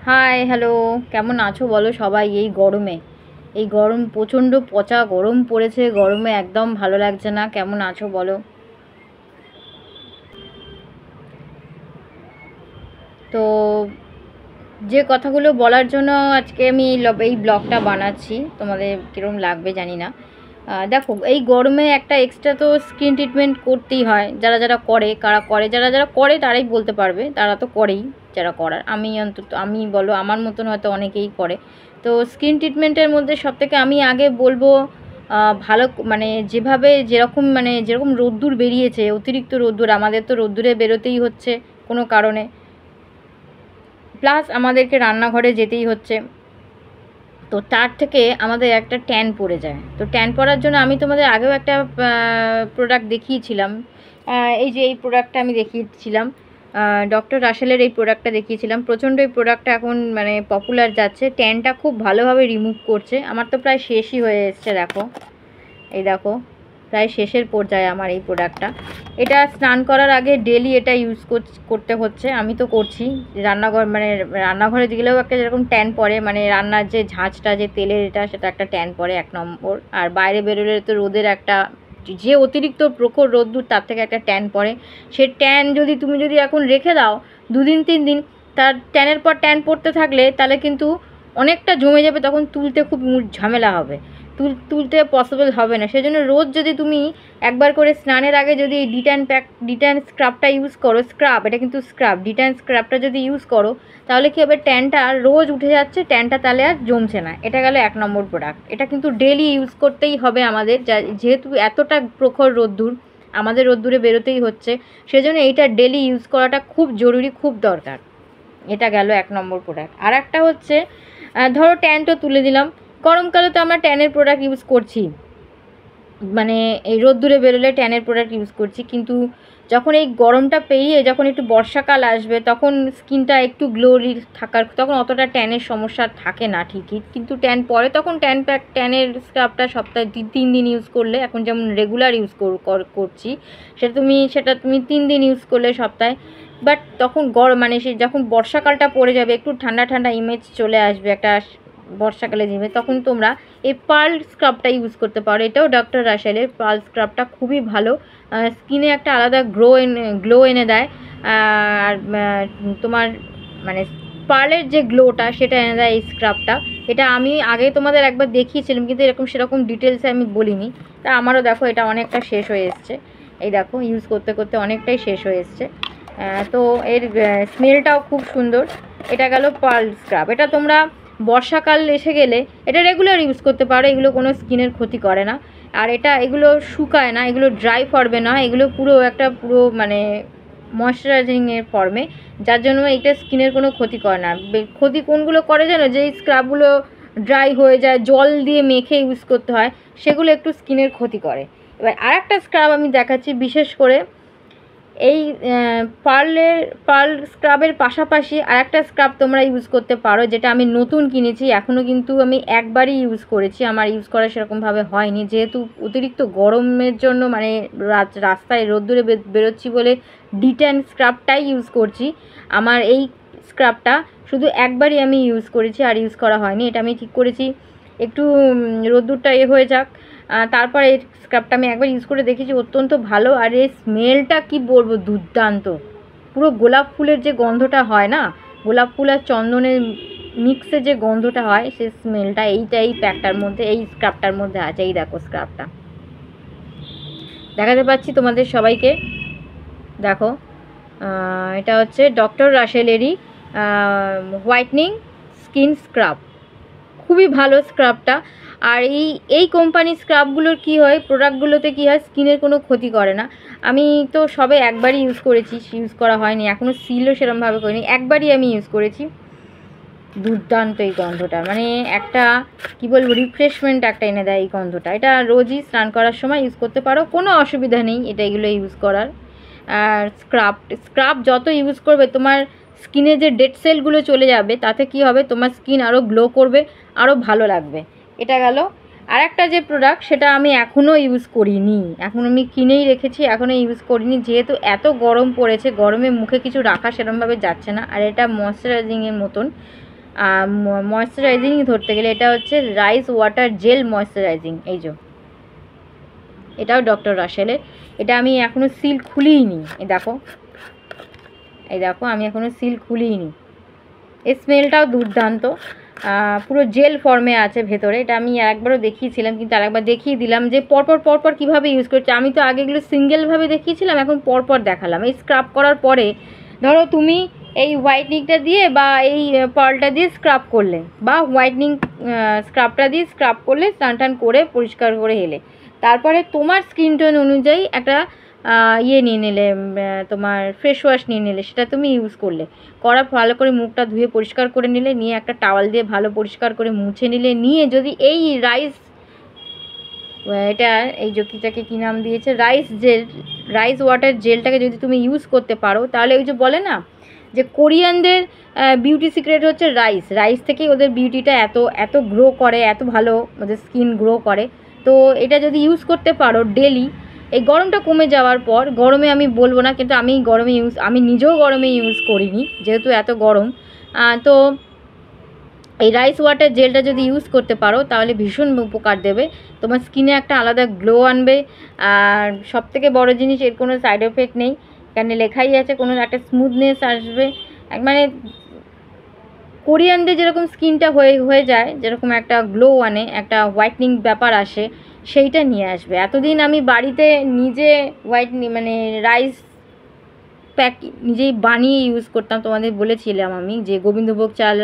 Hi hello, কেমন আছো বলো সবাই? এই গরমে, এই গরম প্রচণ্ড পচা গরম পড়েছে, গরমে একদম ভালো লাগছে না। কেমন আছো বলো? তো যে কথাগুলো বলার জন্য আজকে আমি এই ব্লগটা বানাচ্ছি, তোমাদের কীরকম লাগবে জানি না। দেখো, এই গরমে একটা এক্সট্রা তো স্কিন ট্রিটমেন্ট করতেই হয়। যারা যারা করে, কারা করে, যারা যারা করে তারাই বলতে পারবে, তারা তো করেই। যারা করার, আমি অন্তত, আমি বলো আমার মতন হয়তো অনেকেই করে। তো স্কিন ট্রিটমেন্টের মধ্যে সবথেকে আমি আগে বলবো, ভালো মানে যেভাবে যেরকম মানে যেরকম রোদ্দুর বেরিয়েছে, অতিরিক্ত রোদ্দুর, আমাদের তো রোদ্দুরে বেরোতেই হচ্ছে কোনো কারণে, প্লাস আমাদেরকে রান্নাঘরে যেতেই হচ্ছে। তো তার থেকে আমাদের একটা ট্যান পড়ে যায়। তো ট্যান পড়ার জন্য আমি তোমাদের আগেও একটা প্রোডাক্ট দেখিয়েছিলাম। এই যে এই প্রোডাক্টটা আমি দেখিয়েছিলাম, ডক্টর রাসেলের এই প্রোডাক্টটা দেখিয়েছিলাম। প্রচণ্ড এই প্রোডাক্টটা এখন মানে পপুলার যাচ্ছে, ট্যানটা খুব ভালোভাবে রিমুভ করছে। আমার তো প্রায় শেষই হয়ে এসছে, দেখো, এই দেখো, প্রায় শেষের পর্যায়ে আমার এই প্রোডাক্টটা। এটা স্নান করার আগে ডেলি এটা ইউজ করতে হচ্ছে, আমি তো করছি। রান্নাঘর মানে রান্নাঘরে গেলেও একটা যেরকম ট্যান পড়ে, মানে রান্নার যে ঝাঁঝটা, যে তেলের এটা, সেটা একটা ট্যান পড়ে 1 নম্বর। আর বাইরে বেরোলে তো রোদের একটা, যে অতিরিক্ত প্রখর রোদ্দুর, তার থেকে একটা ট্যান পড়ে। সে ট্যান যদি তুমি এখন রেখে দাও 2 দিন 3 দিন, তার ট্যানের পর ট্যান পড়তে থাকলে তাহলে কিন্তু অনেকটা জমে যাবে, তখন তুলতে খুব ঝামেলা হবে, তুলতে পসিবল হবে না। সেজন্য রোজ যদি তুমি একবার করে স্নানের আগে যদি ডিট্যান স্ক্রাবটা ইউজ করো, স্ক্রাব, এটা কিন্তু স্ক্রাব, ডিট্যান স্ক্রাবটা যদি ইউজ করো, তাহলে কী হবে, ট্যানটা রোজ উঠে যাচ্ছে, ট্যানটা তাহলে আর জমছে না। এটা গেল 1 নম্বর প্রোডাক্ট। এটা কিন্তু ডেলি ইউজ করতেই হবে আমাদের, যেহেতু এতটা প্রখর রোদ্দুর, আমাদের রোদ্দুরে বেরোতেই হচ্ছে, সেজন্য এইটা ডেলি ইউজ করাটা খুব জরুরি, খুব দরকার। এটা গেল 1 নম্বর প্রোডাক্ট। আর একটা হচ্ছে, ধরো ট্যান তো তুলে দিলাম, গরমকালে তো আমরা ট্যানের প্রোডাক্ট ইউজ করছি, মানে এই রোদ্দুরে বেরোলে ট্যানের প্রোডাক্ট ইউজ করছি। কিন্তু যখন এই গরমটা পেরিয়ে যখন একটু বর্ষাকাল আসবে, তখন স্কিনটা একটু গ্লোরি থাকার, তখন অতটা ট্যানের সমস্যা থাকে না ঠিকই, কিন্তু ট্যান পরে, তখন ট্যানের স্ক্রাবটা সপ্তাহে 3 দিন ইউজ করলে, এখন যেমন রেগুলার ইউজ করছি, সেটা তুমি 3 দিন ইউজ করলে সপ্তাহে। বাট তখন মানে সে যখন বর্ষাকালটা পড়ে যাবে, একটু ঠান্ডা ঠান্ডা ইমেজ চলে আসবে একটা বর্ষাকালে জিমে, তখন তোমরা এই পার্ল স্ক্রাবটা ইউজ করতে পারো। এটাও ডক্টর রাসেলের পার্ল স্ক্রাবটা খুবই ভালো, স্কিনে একটা আলাদা গ্লো এনে দেয়। আর তোমার মানে পার্লের যে গ্লোটা, সেটা এনে দেয় এই স্ক্রাবটা। এটা আমি আগে তোমাদের একবার দেখিয়েছিলাম, কিন্তু সেরকম ডিটেলসে আমি বলিনি। তা আমারও দেখো এটা অনেকটা শেষ হয়ে এসছে, এই দেখো ইউজ করতে করতে অনেকটাই শেষ হয়ে এসছে। তো এর স্মেলটাও খুব সুন্দর। এটা গেল পার্ল স্ক্রাব। এটা তোমরা বর্ষাকাল এসে গেলে এটা রেগুলার ইউজ করতে পারো, এগুলো কোনো স্কিনের ক্ষতি করে না। আর এগুলো শুকায় না, এগুলো ড্রাই ফর্মে না, এগুলো পুরো মানে ময়শ্চারাইজিংয়ের ফর্মে, যার জন্য এটা স্কিনের কোনো ক্ষতি করে না। ক্ষতি কোনগুলো করে জানো? যেই স্ক্রাবগুলো ড্রাই হয়ে যায়, জল দিয়ে মেখে ইউজ করতে হয়, সেগুলো একটু স্কিনের ক্ষতি করে। এবার আর একটা স্ক্রাব আমি দেখাচ্ছি, বিশেষ করে এই পার্ল স্ক্রাবের পাশাপাশি আর একটা স্ক্রাব তোমরা ইউজ করতে পারো, যেটা আমি নতুন কিনেছি, এখনও কিন্তু আমি একবারই ইউজ করেছি, আমার ইউজ করা সেরকমভাবে হয়নি, যেহেতু অতিরিক্ত গরমের জন্য মানে রাস্তায় রোদ্দুরে বেরোচ্ছি বলে ডিট্যান স্ক্রাবটাই ইউজ করছি। আমার এই স্ক্রাবটা শুধু একবারই আমি ইউজ করেছি, আর ইউজ করা হয়নি। এটা আমি ঠিক করেছি একটু রোদ্দুরটা হয়ে যাক, তারপর এই স্ক্রাবটা আমি একবার ইউজ করে দেখেছি, অত্যন্ত ভালো। আর এর স্মেলটা কি বলবো, দুর্দান্ত। পুরো গোলাপ ফুলের যে গন্ধটা হয় না, গোলাপ ফুল আর চন্দনের মিক্সে যে গন্ধটা হয়, সেই স্মেলটা এই প্যাকটার মধ্যে, এই স্ক্রাবটার মধ্যে আছে। এই দেখো স্ক্রাবটা দেখাতে পাচ্ছি তোমাদের সবাইকে, দেখো, এটা হচ্ছে ডক্টর রাসেলেরই হোয়াইটনিং স্কিন স্ক্রাব, খুবই ভালো স্ক্রাবটা। আর এই কোম্পানির স্ক্রাবগুলোর কী হয়, প্রোডাক্টগুলোতে কী হয়, স্কিনের কোনো ক্ষতি করে না। আমি তো সবে একবারই ইউজ করেছি, ইউজ করা হয়নি, এখনও সিলও সেরকমভাবে করিনি, একবারই আমি ইউজ করেছি। দুর্দান্ত এই গন্ধটা, মানে একটা কী বলবো, রিফ্রেশমেন্ট একটা এনে দেয় এই গন্ধটা। এটা রোজই স্নান করার সময় ইউজ করতে পারো, কোনো অসুবিধা নেই এগুলো ইউজ করার। আর স্ক্রাব যত ইউজ করবে, তোমার স্কিনে যে ডেড সেলগুলো চলে যাবে, তাতে কি হবে, তোমার স্কিন আরও গ্লো করবে, আরও ভালো লাগবে। এটা গেল। আর একটা যে প্রোডাক্ট সেটা আমি এখনও ইউজ করিনি, এখন আমি কিনেই রেখেছি, এখনও ইউজ করিনি, যেহেতু এত গরম পড়েছে, গরমে মুখে কিছু রাখা সেরকমভাবে যাচ্ছে না। আর এটা ময়শ্চারাইজিংয়ের মতন, ময়শ্চারাইজিং ধরতে গেলে এটা হচ্ছে রাইস ওয়াটার জেল ময়শ্চারাইজিং। এই যে এটাও ডক্টর রাসেলের, এটা আমি এখনও সিল খুলিনি। এই দেখো, এই দেখো আমি এখনও সিল খুলিনি। এই স্মেলটাও দুর্দান্ত, পুরো জেল ফর্মে আছে ভেতরে। এটা আমি একবারও দেখিয়েছিলাম, কিন্তু আরেকবার দেখিয়ে দিলাম যে পরপর কীভাবে ইউজ করছে। আমি তো আগে এগুলো সিঙ্গেলভাবে দেখিয়েছিলাম, এখন পরপর দেখালাম। এই স্ক্রাব করার পরে ধরো তুমি এই হোয়াইটনিংটা দিয়ে বা এই পার্লটা দিয়ে স্ক্রাব করলে, বা হোয়াইটনিং স্ক্রাবটা দিয়ে স্ক্রাব করলে, স্নান টান করে পরিষ্কার করে এলে, তারপরে তোমার স্কিন টোন অনুযায়ী একটা ইয়ে নিয়ে নিলে, তোমার ফেস ওয়াশ নিয়ে নিলে, সেটা তুমি ইউজ করলে, করা ভালো করে মুখটা ধুয়ে পরিষ্কার করে নিলে, নিয়ে একটা টাওয়াল দিয়ে ভালো পরিষ্কার করে মুছে নিলে, নিয়ে যদি এই এটা এই জকিটাকে কী নাম দিয়েছে, রাইস ওয়াটার জেলটাকে যদি তুমি ইউজ করতে পারো, তাহলে ওই যে বলে না যে কোরিয়ানদের বিউটি সিক্রেট হচ্ছে রাইস থেকেই ওদের বিউটিটা এত গ্রো করে, এত ভালো ওদের স্কিন গ্রো করে। তো এটা যদি ইউজ করতে পারো ডেলি, এই গরমটা কমে যাওয়ার পর, গরমে আমি বলবো না, কিন্তু আমি নিজেও গরমে ইউজ করিনি যেহেতু এত গরম, তো এই রাইস ওয়াটার জেলটা যদি ইউজ করতে পারো তাহলে ভীষণ উপকার দেবে, তোমার স্কিনে একটা আলাদা গ্লো আনবে। আর সবথেকে বড় জিনিস, এর কোনো সাইড এফেক্ট নেই, এখানে লেখাই আছে, কোনো একটা স্মুথনেস আসবে, মানে কোরিয়ানদের যেরকম স্কিনটা হয়ে যায়, যেরকম একটা গ্লো আনে, একটা হোয়াইটনিং ব্যাপার আসে, সেইটা নিয়ে আসবে। এতদিন আমি বাড়িতে নিজে মানে রাইস প্যাক নিজেই বানিয়ে ইউজ করতাম, তোমাদের বলেছিলাম আমি যে গোবিন্দভোগ চাল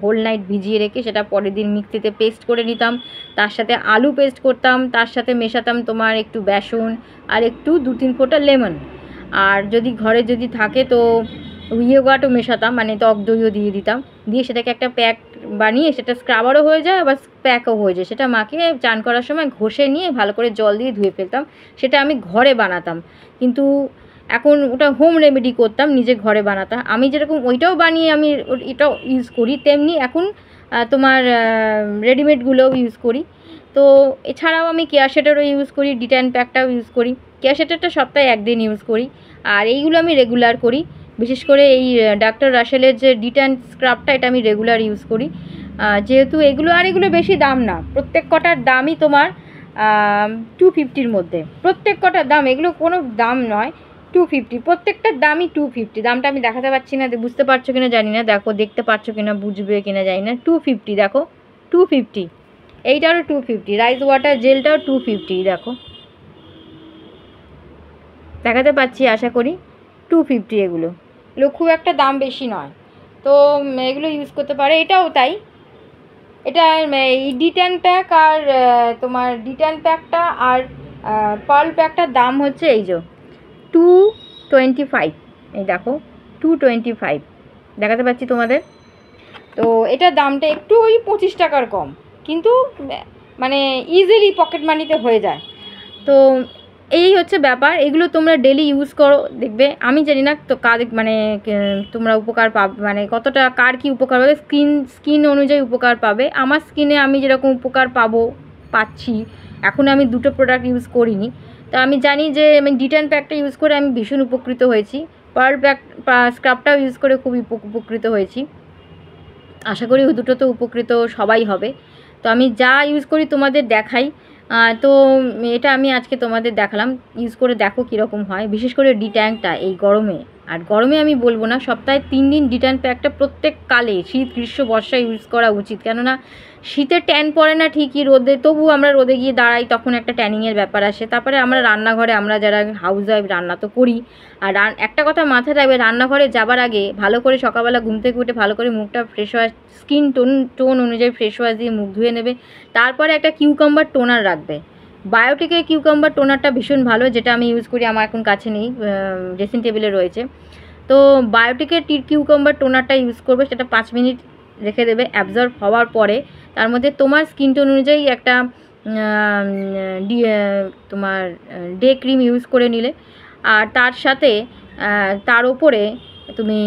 হোল নাইট ভিজিয়ে রেখে সেটা পরের দিন মিক্সিতে পেস্ট করে নিতাম, তার সাথে আলু পেস্ট করতাম, তার সাথে মেশাতাম তোমার একটু বেসন আর একটু 2-3 ফোঁটা লেমন, আর যদি ঘরে যদি থাকে তো ইয়োগাটও মেশাতাম, মানে টক দইও দিয়ে দিতাম, দিয়ে সেটাকে একটা প্যাক বানিয়ে, সেটা স্ক্রাবারও হয়ে যায় আবার প্যাকও হয়ে যায়, সেটা মাকে চান করার সময় ঘষে নিয়ে ভালো করে জল দিয়ে ধুয়ে ফেলতাম, সেটা আমি ঘরে বানাতাম। কিন্তু এখন ওটা হোম রেমেডি করতাম, নিজে ঘরে বানাতাম। আমি যেরকম ওইটাও বানিয়ে আমি এটাও ইউজ করি, তেমনি এখন তোমার রেডিমেডগুলোও ইউজ করি। তো এছাড়াও আমি কেয়ারশেটারও ইউজ করি, ডিট্যান প্যাকটাও ইউজ করি। কেয়ারশেটারটা সপ্তাহে একদিন ইউজ করি, আর এইগুলো আমি রেগুলার করি। বিশেষ করে এই ডক্টর রাসেলের যে ডিট্যান স্ক্রাবটা, এটা আমি রেগুলার ইউজ করি, যেহেতু এগুলো বেশি দাম না, প্রত্যেক কটার দামই তোমার 250-র মধ্যে, প্রত্যেক কটার দাম, এগুলো কোনো দাম নয়, 250, প্রত্যেকটার দামই 250। দামটা আমি দেখাতে পারছি না, বুঝতে পারছো কিনা জানি না, দেখো দেখতে পারছো কিনা, বুঝবে কিনা জানি না, 250, দেখো 250, এইটারও 250, রাইস ওয়াটার জেলটাও 250, দেখো দেখাতে পাচ্ছি আশা করি, 250, এগুলো খুব একটা দাম বেশি নয়, তো এগুলো ইউজ করতে পারে। এটাও তাই, এটা এই ডিট্যান প্যাক আর তোমার ডিট্যান প্যাকটা আর পার্ল প্যাকটার দাম হচ্ছে এই যে 225, এই দেখো 225 দেখাতে পাচ্ছি তোমাদের। তো এটার দামটা একটু ওই 25 টাকার কম, কিন্তু মানে ইজিলি পকেট মানিতে হয়ে যায়। তো এই হচ্ছে ব্যাপার, এগুলো তোমরা ডেলি ইউজ করো, দেখবে, আমি জানি না তো কার মানে তোমরা উপকার পাবে, মানে কতটা কার কী উপকার পাবে, স্কিন অনুযায়ী উপকার পাবে। আমার স্কিনে আমি যেরকম উপকার পাচ্ছি, এখন আমি দুটো প্রোডাক্ট ইউজ করিনি, তো আমি জানি যে আমি ডিট্যান প্যাকটা ইউজ করে আমি ভীষণ উপকৃত হয়েছি, পার্ল প্যাক স্ক্রাবটাও ইউজ করে খুব উপকৃত হয়েছি, আশা করি ওই দুটো তো উপকৃত সবাই হবে। তো আমি যা ইউজ করি তোমাদের দেখাই, তো এটা আমি আজকে তোমাদের দেখালাম, ইউজ করে দেখো কীরকম হয়, বিশেষ করে ডিট্যানটা এই গরমে। আর গরমে আমি বলবো না, সপ্তাহে 3 দিন ডিট্যান প্যাকটা প্রত্যেক কালে, শীত গ্রীষ্ম বর্ষা ইউজ করা উচিত, কেননা শীতে ট্যান পড়ে না ঠিকই, রোদে তবু আমরা রোদে গিয়ে দাঁড়াই, তখন একটা ট্যানিংয়ের ব্যাপার আসে। তারপরে আমরা রান্নাঘরে, আমরা যারা হাউস ওয়াইফ রান্না তো করি, আর একটা কথা মাথায় রাখবে, রান্নাঘরে যাবার আগে ভালো করে সকালবেলা ঘুম থেকে উঠে ভালো করে মুখটা ফ্রেশ ওয়াশ, স্কিন টোন অনুযায়ী ফ্রেশ ওয়াশ দিয়ে মুখ ধুয়ে নেবে, তারপরে একটা কিউকাম্বার টোনার রাখবে। বায়োটিকের কিউকাম্বার টোনারটা ভীষণ ভালো, যেটা আমি ইউজ করি, আমার এখন কাছে নেই, ড্রেসিং টেবিলে রয়েছে। তো বায়োটিকের কিউকাম্বার টোনারটা ইউজ করবে, সেটা 5 মিনিট রেখে দেবে, অ্যাবজর্ব হওয়ার পরে তার মধ্যে তোমার স্কিন টোন অনুযায়ী একটা তোমার ডে ক্রিম ইউজ করে নিলে, আর তার সাথে তার ওপরে তুমি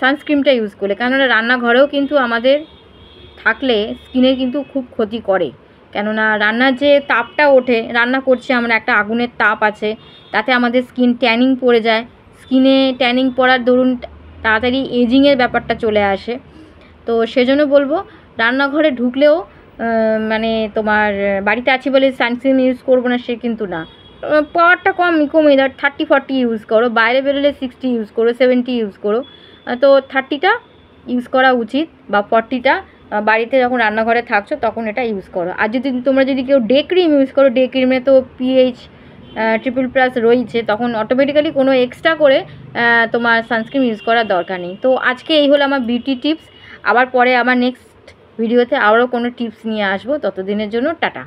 সানস্ক্রিনটা ইউজ করলে, কেননা রান্নাঘরেও কিন্তু আমাদের থাকলে স্কিনের কিন্তু খুব ক্ষতি করে, কেননা রান্নার যে তাপটা ওঠে, রান্না করছি আমরা, একটা আগুনের তাপ আছে, তাতে আমাদের স্কিন ট্যানিং পড়ে যায়। স্কিনে ট্যানিং পড়ার দরুন তাড়াতাড়ি এজিংয়ের ব্যাপারটা চলে আসে। তো সেজন্য বলবো রান্নাঘরে ঢুকলেও মানে তোমার বাড়িতে আছি বলে সানস্ক্রিন ইউজ করবো না সে কিন্তু না। পাওয়ারটা কমে 30-40 ইউজ করো, বাইরে বেরোলে 60 ইউজ করো, 70 ইউজ করো। তো 30টা ইউজ করা উচিত, বা 40টা বাড়িতে যখন রান্নাঘরে থাকছো তখন এটা ইউজ করো। আর যদি তোমরা কেউ ডে ক্রিম ইউজ করো, ডে ক্রিমে তো PH ট্রিপল+ রয়েছে, তখন অটোমেটিক্যালি কোনো এক্সট্রা করে তোমার সানস্ক্রিন ইউজ করার দরকার নেই। তো আজকে এই হলো আমার বিউটি টিপস। আবার পরে আমার নেক্সট ভিডিওতে আরও কোনো টিপস নিয়ে আসবো। ততদিনের জন্য টাটা।